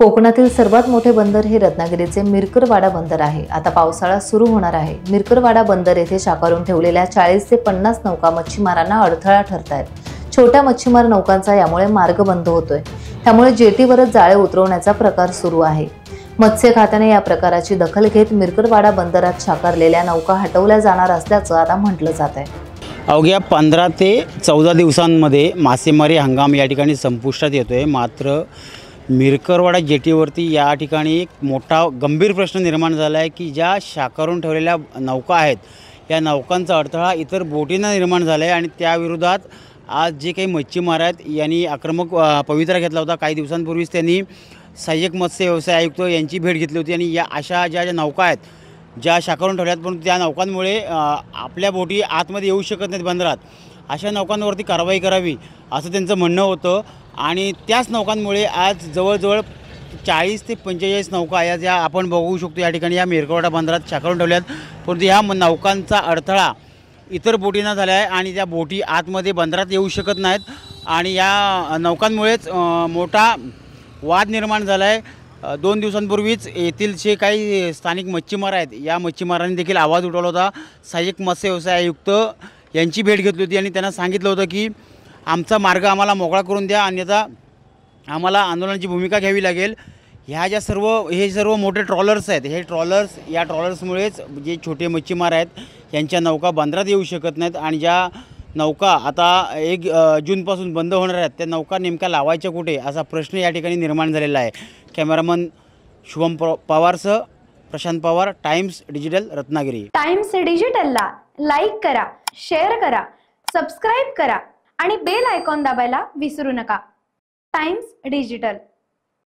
कोकणातील सर्वात मोठे बंदर हे रत्नागिरीचे मिरकरवाडा बंदर आहे। आता पावसाळा सुरू होणार आहे। मिरकरवाडा बंदर येथे साकारून ठेवलेल्या 40 ते 50 नौका मच्छीमारांना अडथळा ठरतायत। छोट्या मच्छीमार नौकांचा यामुळे मार्ग बंद होतोय। त्यामुळे जेटीवरच जाळे उतरवण्याचा प्रकार सुरू आहे। मत्स्य खात्याने या प्रकाराची दखल घेत मिरकरवाडा बंदरात साकारलेल्या नौका हटवल्या जाणार असल्याचं आता म्हटलं जात आहे। अवघ्या 15 ते 14 दिवसांमध्ये मासेमारी हंगाम या ठिकाणी संपुष्टात येतोय। मात्र मिरकरवाडा जेटीवरती या ठिकाणी एक मोठा गंभीर प्रश्न निर्माण झाला आहे की ज्या साकारून ठेवलेल्या नौका आहेत या नौकांचा अडथळा इतर बोटींना निर्माण झाला आहे आणि त्याविरोधात आज जे काही मच्छीमार आहेत यांनी आक्रमक पवित्रा घेतला होता। काही दिवसांपूर्वीच त्यांनी सहाय्यक मत्स्य व्यवसाय आयुक्त यांची भेट घेतली होती आणि या अशा ज्या नौका आहेत ज्या साकारून ठेवल्यात परंतु त्या नौकांमुळे आपल्या बोटी आतमध्ये येऊ शकत नाहीत बंदरात, अशा नौकांवरती कारवाई करावी असं त्यांचं म्हणणं होतं। आणि त्याच नौकांमुळे आज जवळजवळ 40 ते 45 नौका या ज्या आपण बघू शकतो या ठिकाणी या मिरकरवाडा बंदरात साकारून ठेवल्यात, परंतु ह्या नौकांचा अडथळा इतर बोटींना झाला आहे आणि त्या बोटी आतमध्ये बंदरात येऊ शकत नाहीत आणि या नौकांमुळेच मोठा वाद निर्माण झाला आहे। 2 दिवसांपूर्वीच येथील जे काही स्थानिक मच्छीमार आहेत या मच्छीमारांनी देखील आवाज उठवला होता। सहाय्यक मत्स्य व्यवसाय आयुक्त यांची भेट घेतली होती आणि त्यांना सांगितलं होतं की आमचा मार्ग आम्हाला मोकळा करून द्या, अन्यथा आम्हाला आंदोलनाची भूमिका घ्यावी लागेल। हे सर्व मोठे ट्रॉलर्स आहेत, हे या ट्रॉलर्समुळेच जे छोटे मच्छीमार आहेत यांच्या नौका बंदरात येऊ शकत नाहीत आणि ज्या नौका आता 1 जूनपासून बंद होणार आहेत त्या नौका नेमक्या लावायच्या कुठे असा प्रश्न या ठिकाणी निर्माण झालेला आहे। कॅमेरामन शुभम पवारसह Prashant Pawar, Times Digital, Ratnagiri. Times डिजिटलला लाईक करा, शेअर करा, सबस्क्राइब करा आणि बेल आयकॉन दाबायला विसरू नका। Times digital.